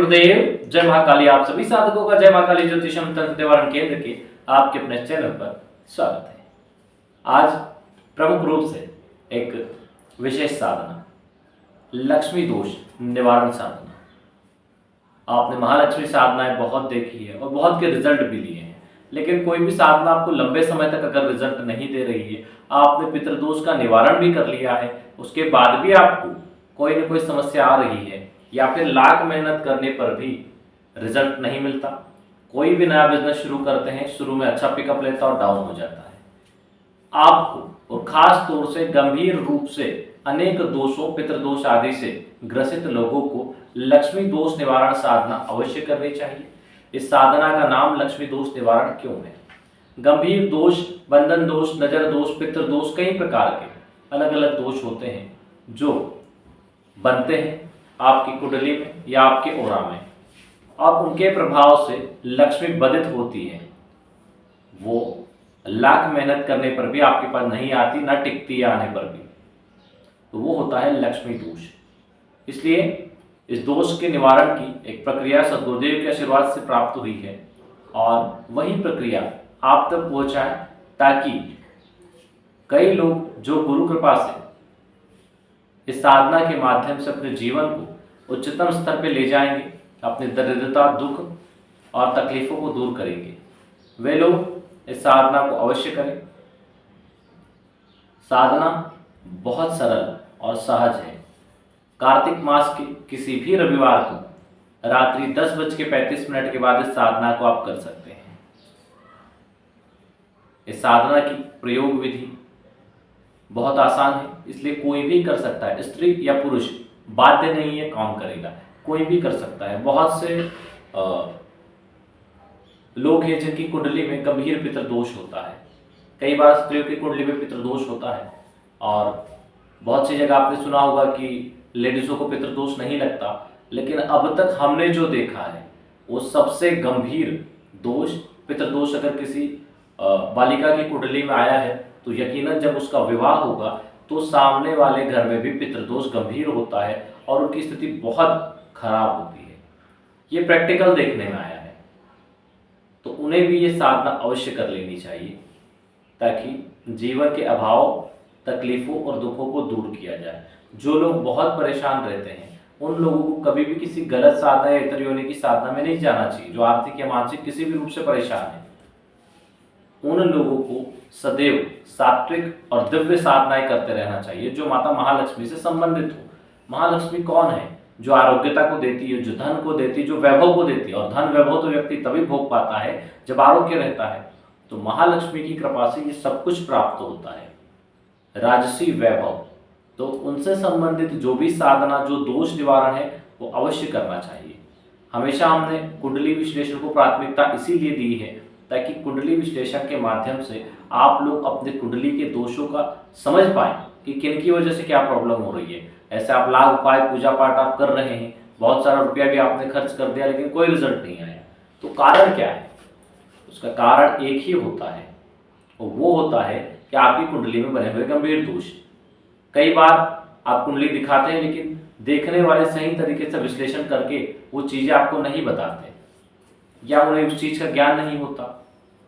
गुरुदेव, जय महाकाली। आप सभी साधकों का जय महाकाली ज्योतिषम तंत्र निवारण केंद्र के आपके अपने चैनल पर स्वागत है। आज प्रमुख रूप से एक विशेष साधना, लक्ष्मी दोष निवारण साधना। आपने महालक्ष्मी साधनाएं बहुत देखी है और बहुत के रिजल्ट भी लिए हैं, लेकिन कोई भी साधना आपको लंबे समय तक अगर रिजल्ट नहीं दे रही है, आपने पितृदोष का निवारण भी कर लिया है, उसके बाद भी आपको कोई न कोई समस्या आ रही है या फिर लाख मेहनत करने पर भी रिजल्ट नहीं मिलता। कोई भी नया बिजनेस शुरू करते हैं, शुरू में अच्छा पिकअप लेता और डाउन हो जाता है। आपको और खास तौर से गंभीर रूप से अनेक दोषों, पितृदोष आदि से ग्रसित लोगों को लक्ष्मी दोष निवारण साधना अवश्य करनी चाहिए। इस साधना का नाम लक्ष्मी दोष निवारण क्यों है? गंभीर दोष, बंधन दोष, नजर दोष, पितृदोष, कई प्रकार के अलग अलग दोष होते हैं जो बनते हैं आपकी कुंडली में या आपके ओरा में, और उनके प्रभाव से लक्ष्मी बाधित होती है। वो लाख मेहनत करने पर भी आपके पास नहीं आती, ना टिकती है आने पर भी। तो वो होता है लक्ष्मी दोष। इसलिए इस दोष के निवारण की एक प्रक्रिया सद्गुरुदेव के आशीर्वाद से प्राप्त हुई है, और वही प्रक्रिया आप तक पहुंचाए ताकि कई लोग जो गुरु कृपा से इस साधना के माध्यम से अपने जीवन को उच्चतम स्तर पर ले जाएंगे, अपनी दरिद्रता, दुख और तकलीफों को दूर करेंगे, वे लोग इस साधना को अवश्य करें। साधना बहुत सरल और सहज है। कार्तिक मास के किसी भी रविवार को रात्रि 10:35 के बाद इस साधना को आप कर सकते हैं। इस साधना की प्रयोग विधि बहुत आसान है, इसलिए कोई भी कर सकता है। स्त्री या पुरुष बाध्य नहीं है, काम करेगा, कोई भी कर सकता है। बहुत से लोग हैं जिनकी कुंडली में गंभीर पितृदोष होता है। कई बार स्त्रियों की कुंडली में पितृदोष होता है, और बहुत सी जगह आपने सुना होगा कि लेडीज़ों को पितृदोष नहीं लगता, लेकिन अब तक हमने जो देखा है वो सबसे गंभीर दोष, पितृदोष अगर किसी बालिका की कुंडली में आया है तो यकीनन जब उसका विवाह होगा तो सामने वाले घर में भी पितृदोष गंभीर होता है और उनकी स्थिति बहुत खराब होती है। ये प्रैक्टिकल देखने में आया है, तो उन्हें भी ये साधना अवश्य कर लेनी चाहिए ताकि जीवन के अभाव, तकलीफों और दुखों को दूर किया जाए। जो लोग बहुत परेशान रहते हैं उन लोगों को कभी भी किसी गलत साधना या इतर योनि की साधना में नहीं जाना चाहिए। जो आर्थिक या मानसिक किसी भी रूप से परेशान है, उन लोगों को सदैव सात्विक और दिव्य साधनाएं करते रहना चाहिए जो माता महालक्ष्मी से संबंधित हो। महालक्ष्मी कौन है? जो आरोग्यता को देती है, जो धन को देती है, जो वैभव को देती है। और धन वैभव तो व्यक्ति तभी भोग पाता है जब आरोग्य रहता है। तो महालक्ष्मी की कृपा से ये सब कुछ प्राप्त होता है, राजसी वैभव। तो उनसे संबंधित जो भी साधना, जो दोष निवारण है, वो अवश्य करना चाहिए। हमेशा हमने कुंडली विश्लेषण को प्राथमिकता इसीलिए दी है ताकि कुंडली विश्लेषण के माध्यम से आप लोग अपने कुंडली के दोषों का समझ पाएं कि किन की वजह से क्या प्रॉब्लम हो रही है। ऐसे आप लाख उपाय, पूजा पाठ आप कर रहे हैं, बहुत सारा रुपया भी आपने खर्च कर दिया, लेकिन कोई रिजल्ट नहीं आया, तो कारण क्या है? उसका कारण एक ही होता है, और वो होता है कि आपकी कुंडली में बने हुए गंभीर दोष। कई बार आप कुंडली दिखाते हैं, लेकिन देखने वाले सही तरीके से विश्लेषण करके वो चीज़ें आपको नहीं बताते, या उन्हें उस चीज़ का ज्ञान नहीं होता।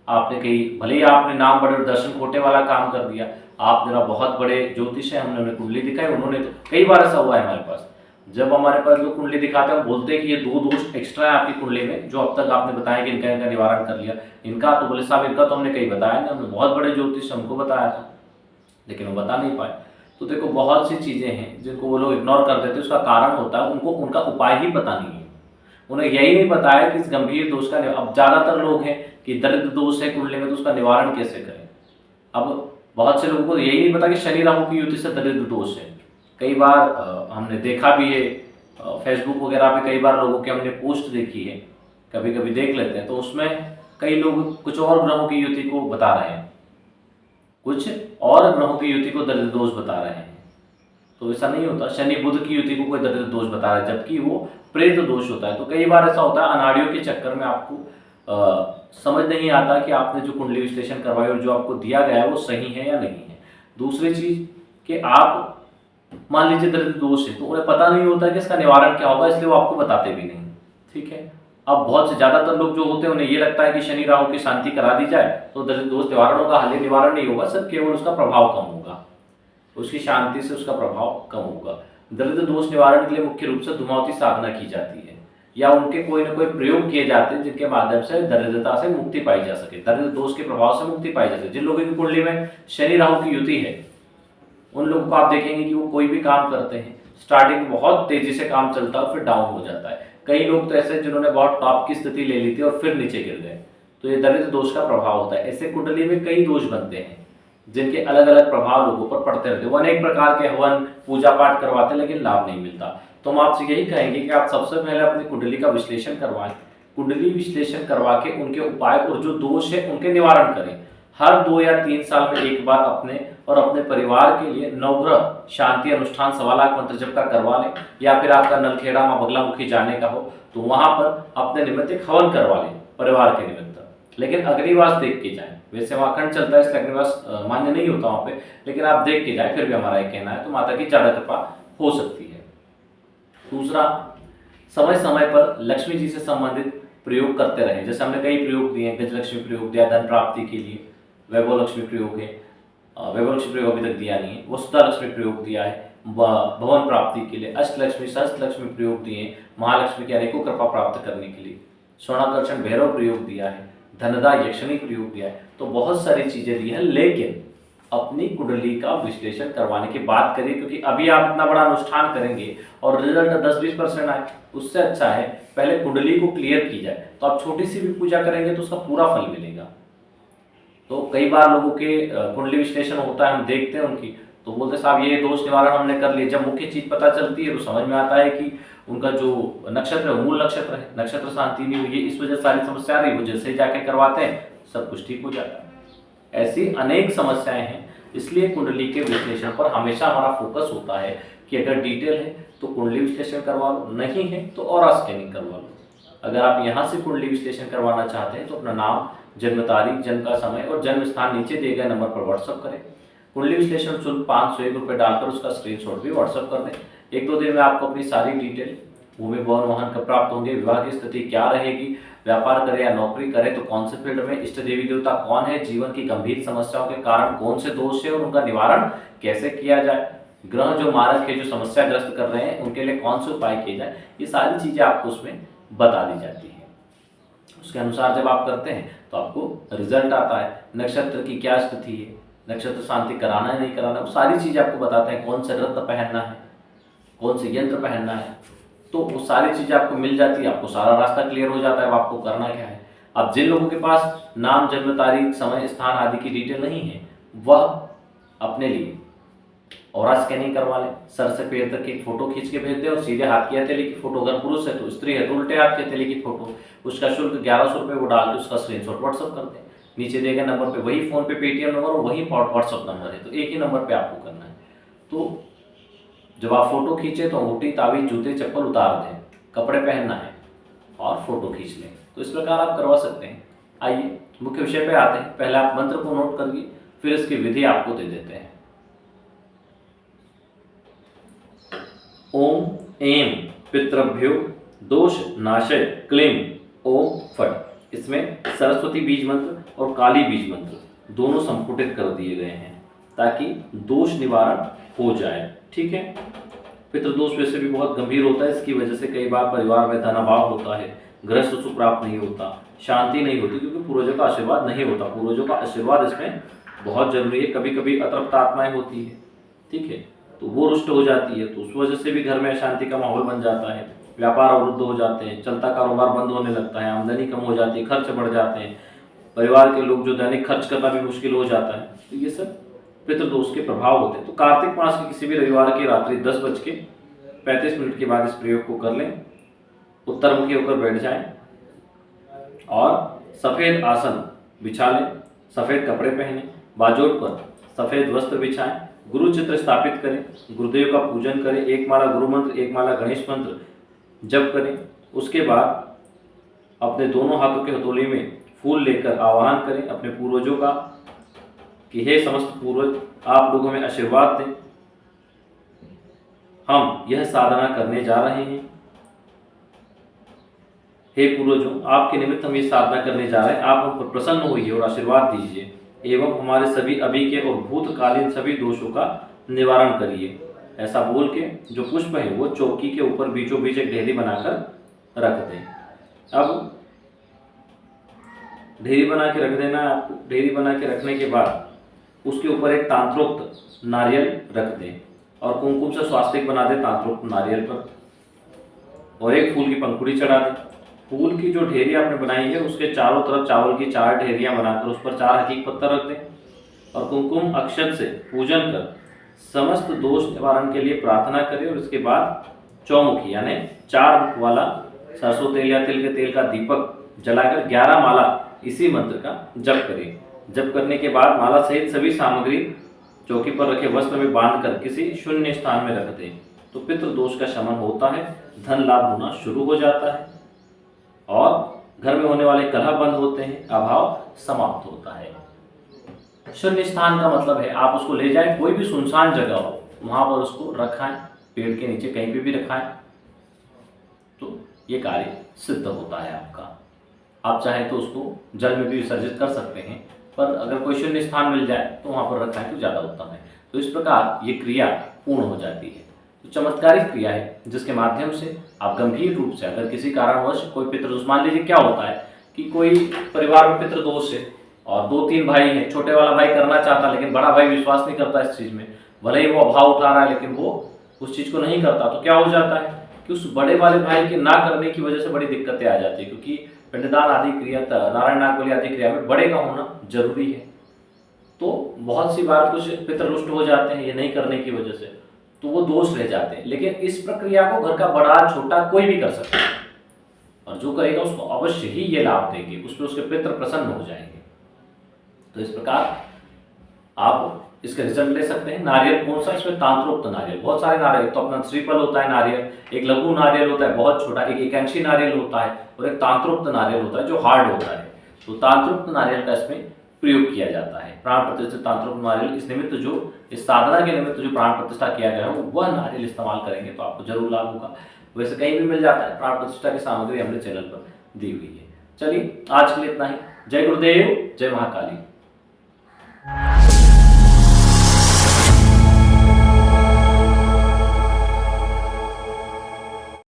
आपने कहीं, भले ही आपने नाम बड़े दर्शन खोटे वाला काम कर दिया, आप जरा बहुत बड़े ज्योतिष है, हमने उन्हें कुंडली दिखाई, उन्होंने तो कई बार ऐसा हुआ है हमारे पास। जब हमारे पास लोग कुंडली दिखाते हैं, बोलते हैं कि ये 2 दोष एक्स्ट्रा है आपकी कुंडली में, जो अब तक आपने बताया कि इनका इनका निवारण कर लिया। इनका तो बोले साहब, इनका तो हमने कहीं बताया नहीं, हमने बहुत बड़े ज्योतिष हमको बताया था, लेकिन वो बता नहीं पाए। तो देखो, बहुत सी चीज़ें हैं जिनको वो लोग इग्नोर कर देते हैं। उसका कारण होता है उनको उनका उपाय ही पता नहीं है। उन्हें यही नहीं पता है कि इस गंभीर दोष का, अब ज़्यादातर लोग हैं कि दरिद्र दोष है कुंडली में, तो उसका निवारण कैसे करें। अब बहुत से लोगों को यही नहीं पता कि शनि राहु की युति से दरिद्र दोष है। कई बार हमने देखा भी है, फेसबुक वगैरह पे कई बार लोगों की हमने पोस्ट देखी है, कभी कभी देख लेते हैं, तो उसमें कई लोग कुछ और ग्रहों की युति को बता रहे हैं, कुछ और ग्रहों की युति को दरिद्र दोष बता रहे हैं। तो ऐसा नहीं होता। शनि बुध की युति को कोई दरिद्र दोष बता रहा है, जबकि वो प्रेत दोष होता है। तो कई बार ऐसा होता है, अनाड़ियों के चक्कर में आपको समझ नहीं आता कि आपने जो कुंडली विश्लेषण करवाई और जो आपको दिया गया है वो सही है या नहीं है। दूसरी चीज कि आप मान लीजिए दरिद्र दोष है, तो उन्हें पता नहीं होता कि इसका निवारण क्या होगा, इसलिए वो आपको बताते भी नहीं। ठीक है। अब बहुत से ज़्यादातर लोग जो होते हैं उन्हें ये लगता है कि शनि राहु की शांति करा दी जाए तो दरिद्र दोष निवारण होगा, हालांकि निवारण नहीं होगा, सिर्फ केवल उसका प्रभाव कम होगा, उसकी शांति से उसका प्रभाव कम होगा। दरिद्र दोष निवारण के लिए मुख्य रूप से धूमावती साधना की जाती है या उनके कोई ना कोई प्रयोग किए जाते हैं जिनके माध्यम से दरिद्रता से मुक्ति पाई जा सके, दरिद्र दोष के प्रभाव से मुक्ति पाई जा सके। जिन लोगों की कुंडली में शनि राहु की युति है उन लोगों को आप देखेंगे कि वो कोई भी काम करते हैं स्टार्टिंग में बहुत तेजी से काम चलता है फिर डाउन हो जाता है। कई लोग तो ऐसे हैं जिन्होंने बहुत टॉप की स्थिति ले ली थी और फिर नीचे गिर गए, तो ये दरिद्र दोष का प्रभाव होता है। ऐसे कुंडली में कई दोष बनते हैं जिनके अलग अलग प्रभाव लोगों पर पड़ते रहते हैं। वो अनेक प्रकार के हवन पूजा पाठ करवाते हैं लेकिन लाभ नहीं मिलता। तो हम आपसे यही कहेंगे कि आप सबसे पहले अपनी कुंडली का विश्लेषण करवाएं, कुंडली विश्लेषण करवा के उनके उपाय और जो दोष है उनके निवारण करें। हर 2 या 3 साल में एक बार अपने और अपने परिवार के लिए नवग्रह शांति अनुष्ठान 1.25 लाख मंत्र जप का करवा लें, या फिर आपका नलखेड़ा मां बगलामुखी जाने का हो तो वहां पर अपने निमित्त एक हवन करवा लें परिवार के निमित्त। लेकिन अग्निवास देख के जाएं, वैसे वहाँ अखंड चलता है इसलिए अग्निवास मान्य नहीं होता वहाँ पे, लेकिन आप देख के जाएं, फिर भी हमारा ये कहना है, तो माता की ज्यादा कृपा हो सकती है। दूसरा, समय समय पर लक्ष्मी जी से संबंधित प्रयोग करते रहे। जैसे हमने कई प्रयोग दिए, गजलक्ष्मी प्रयोग दिया धन प्राप्ति के लिए, वैभव लक्ष्मी प्रयोग है, वैभव लक्ष्मी प्रयोग अभी तक दिया नहीं है, वसुधा लक्ष्मी प्रयोग दिया है भवन प्राप्ति के लिए, अष्टलक्ष्मी सहस्त्र लक्ष्मी प्रयोग दिए महालक्ष्मी की अनेकों कृपा प्राप्त करने के लिए, स्वर्णाकर्षण भैरव प्रयोग दिया है, धनदा यक्षिणी प्रयोग दिया है। तो बहुत सारी चीजें दी हैं, लेकिन अपनी कुंडली का विश्लेषण करवाने की बात करिए, क्योंकि अभी आप इतना बड़ा अनुष्ठान करेंगे और रिजल्ट 10-20% आए, उससे अच्छा है पहले कुंडली को क्लियर की जाए। तो आप छोटी सी भी पूजा करेंगे तो उसका पूरा फल मिलेगा। तो कई बार लोगों के कुंडली विश्लेषण होता है, हम देखते हैं उनकी, तो बोलते साहब ये दोष निवारण हमने कर लिया। जब मुख्य चीज पता चलती है तो समझ में आता है कि उनका जो नक्षत्र है मूल नक्षत्र है, नक्षत्र शांति नहीं हुई, इस वजह सारी समस्या आ रही, वो जैसे ही जाके करवाते हैं सब कुछ ठीक हो जाता है। ऐसी अनेक समस्याएं हैं, इसलिए कुंडली के विश्लेषण पर हमेशा हमारा फोकस होता है कि अगर डिटेल है तो कुंडली विश्लेषण करवा लो, नहीं है तो और स्कैनिंग करवा लो। अगर आप यहाँ से कुंडली विश्लेषण करवाना चाहते हैं तो अपना नाम, जन्म तारीख, जन्म का समय और जन्म स्थान नीचे दिए गए नंबर पर व्हाट्सअप करें। कुंडली विश्लेषण शुल्क 501 रुपये डालकर उसका स्क्रीनशॉट भी व्हाट्सअप कर दें। 1-2 दिन में आपको अपनी सारी डिटेल, भूमि भवन वाहन कब प्राप्त होंगे, विवाह की स्थिति क्या रहेगी, व्यापार करे या नौकरी करे तो कौन से फील्ड में, इष्ट देवी देवता कौन है, जीवन की गंभीर समस्याओं के कारण कौन से दोष है और उनका निवारण कैसे किया जाए, ग्रह जो मारक है जो समस्याग्रस्त कर रहे हैं उनके लिए कौन से उपाय किए जाए, ये सारी चीजें आपको उसमें बता दी जाती है। उसके अनुसार जब आप करते हैं तो आपको रिजल्ट आता है। नक्षत्र की क्या स्थिति है, नक्षत्र शांति कराना है नहीं कराना, वो सारी चीजें आपको बताते हैं। कौन से रत्न पहनना है, कौन से यंत्र पहनना है, तो वो सारी चीजें आपको मिल जाती है। आपको सारा रास्ता क्लियर हो जाता है, अब आपको करना क्या है। अब जिन लोगों के पास नाम, जन्म तारीख, समय, स्थान आदि की डिटेल नहीं है, वह अपने लिए और स्कैनिंग करवा लें। सर से पैर तक की फोटो खींच के भेज दें और सीधे हाथ की हथेली की फोटो, अगर पुरुष है तो स्त्री है तो उल्टे हाथ की हथेली की फोटो, उसका शुल्क 1100 रुपये, वो डाल के उसका स्क्रीनशॉट व्हाट्सअप कर दें। नीचे दिए गए नंबर पे, वही फोन पे पेटीएम नंबर और वही व्हाट्सअप नंबर है, तो एक ही नंबर पे आपको करना है। तो जब आप फोटो खींचे तो अंगूठी, ताबीज, जूते, चप्पल उतार दें, कपड़े पहनना है और फोटो खींच लें। तो इस प्रकार आप करवा सकते हैं। आइए मुख्य विषय पे आते हैं। पहले आप मंत्र को नोट करिए, फिर इसकी विधि आपको दे देते हैं। ओम ऐं पितृभ्यो दोष नाशय क्लीं ओम फट। इसमें सरस्वती बीज मंत्र और काली बीज मंत्र दोनों संपुटित कर दिए गए हैं ताकि दोष निवारण हो जाए। ठीक है। पितृदोष वैसे भी बहुत गंभीर होता है, इसकी वजह से कई बार परिवार में धन अभाव होता है, गृहस्थ सुख प्राप्त नहीं होता, शांति नहीं होती, क्योंकि पूर्वजों का आशीर्वाद नहीं होता। पूर्वजों का आशीर्वाद इसमें बहुत जरूरी है। कभी कभी अतृप्त आत्माएं होती है, ठीक है, तो वो रुष्ट हो जाती है, तो उस वजह से भी घर में अशांति का माहौल बन जाता है, व्यापार अवरुद्ध हो जाते हैं, चलता कारोबार बंद होने लगता है, आमदनी कम हो जाती है, खर्च बढ़ जाते हैं, परिवार के लोग जो दैनिक खर्च करना भी मुश्किल हो जाता है। तो ये सब पितृदोष के प्रभाव होते हैं। तो कार्तिक मास के किसी भी रविवार की रात्रि 10:35 के बाद इस प्रयोग को कर लें। उत्तरमुखी होकर बैठ जाएं और सफेद आसन बिछा लें, सफेद कपड़े पहने, बाजोट पर सफेद वस्त्र बिछाएं, गुरु चित्र स्थापित करें, गुरुदेव का पूजन करें, 1 माला गुरु मंत्र, 1 माला गणेश मंत्र जप करें। उसके बाद अपने दोनों हाथों के हथौले में फूल लेकर आवाहन करें अपने पूर्वजों का कि हे समस्त पूर्वज, आप लोगों में आशीर्वाद दें, हम यह साधना करने जा रहे हैं, हे पूर्वजों, आपके निमित्त हम ये साधना करने जा रहे हैं, आप हम पर प्रसन्न होइए और आशीर्वाद दीजिए एवं हमारे सभी अभी के और भूतकालीन सभी दोषों का निवारण करिए। ऐसा बोल के जो पुष्प है वो चौकी के ऊपर बीचों बीच एक ढेरी बनाकर रख दें। अब ढेरी बना के रख देना है आपको। ढेरी बना के रखने के बाद उसके ऊपर एक तांत्रोक्त नारियल रख दें और कुमकुम से स्वास्तिक बना दें तांत्रोक्त नारियल पर, और एक फूल की पंखुड़ी चढ़ा दें। फूल की जो ढेरी आपने बनाई है उसके चारों तरफ चावल की 4 ढेरियां बनाकर उस पर 4 हकीक पत्थर रख दें और कुमकुम अक्षत से पूजन कर समस्त दोष निवारण के लिए प्रार्थना करें। और इसके बाद चौमुखी यानी 4 मुख वाला सरसों तेल या तिल के तेल का दीपक जलाकर 11 माला इसी मंत्र का जप करें। जप करने के बाद माला सहित सभी सामग्री चौकी पर रखे वस्त्र में बांधकर किसी शून्य स्थान में रख दें तो पितृ दोष का शमन होता है, धन लाभ होना शुरू हो जाता है और घर में होने वाले कलह बंद होते हैं, अभाव समाप्त होता है। शून्य स्थान का मतलब है आप उसको ले जाएं, कोई भी सुनसान जगह हो वहां पर उसको रखाएं, पेड़ के नीचे कहीं पे भी रखाएं तो ये कार्य सिद्ध होता है आपका। आप चाहें तो उसको जल में भी विसर्जित कर सकते हैं, पर अगर कोई शून्य स्थान मिल जाए तो वहां पर रखाएं तो ज़्यादा उत्तम है। तो इस प्रकार ये क्रिया पूर्ण हो जाती है। तो चमत्कारिक क्रिया है जिसके माध्यम से आप गंभीर रूप से अगर किसी कारणवश कोई पितृदोष, मान लीजिए क्या होता है कि कोई परिवार में पितृदोष है और 2-3 भाई हैं, छोटे वाला भाई करना चाहता लेकिन बड़ा भाई विश्वास नहीं करता इस चीज़ में, भले ही वो अभाव उठा रहा है लेकिन वो उस चीज़ को नहीं करता, तो क्या हो जाता है कि उस बड़े वाले भाई के ना करने की वजह से बड़ी दिक्कतें आ जाती है, क्योंकि पिंडदान आदि क्रिया, नारायण नागबलि आदि क्रिया में बड़े का होना जरूरी है। तो बहुत सी बार कुछ पितृ रुष्ट हो जाते हैं ये नहीं करने की वजह से, तो वो दोष रह जाते हैं। लेकिन इस प्रक्रिया को घर का बड़ा छोटा कोई भी कर सकता है और जो करेगा उसको अवश्य ही ये लाभ देंगे, उसमें उसके पितृ प्रसन्न हो जाएंगे। तो इस प्रकार आप इसका रिजल्ट ले सकते हैं। नारियल कौन सा? इसमें तांत्रोक्त नारियल, बहुत सारे नारियल, तो अपना श्रीफल होता है नारियल, एक लघु नारियल होता है बहुत छोटा, एक एकांशी नारियल होता है और एक तांत्रोक्त नारियल होता है जो हार्ड होता है। तो तांत्रोक्त नारियल का इसमें प्रयोग किया जाता है। प्राण प्रतिष्ठित तांत्रिक नारियल, इस निमित्त जो इस साधना के निमित्त जो प्राण प्रतिष्ठा किया गया है वह नारियल इस्तेमाल करेंगे तो आपको जरूर लाभ होगा। वैसे कहीं भी मिल जाता है, प्राण प्रतिष्ठा की सामग्री हमने चैनल पर दी हुई है। चलिए आज के लिए इतना ही। जय गुरुदेव, जय महाकाली।